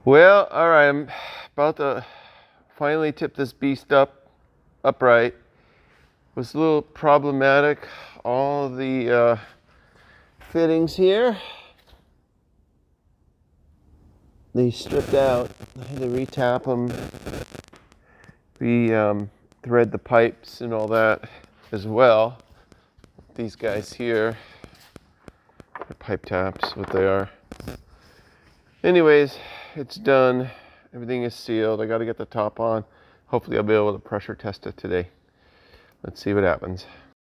Well, all right, I'm about to finally tip this beast upright. It was a little problematic. All the fittings here, they stripped out. I had to retap them, thread the pipes and all that as well. These guys here, the pipe taps, what they are. Anyways, it's done. Everything is sealed. I got to get the top on. Hopefully I'll be able to pressure test it today. Let's see what happens.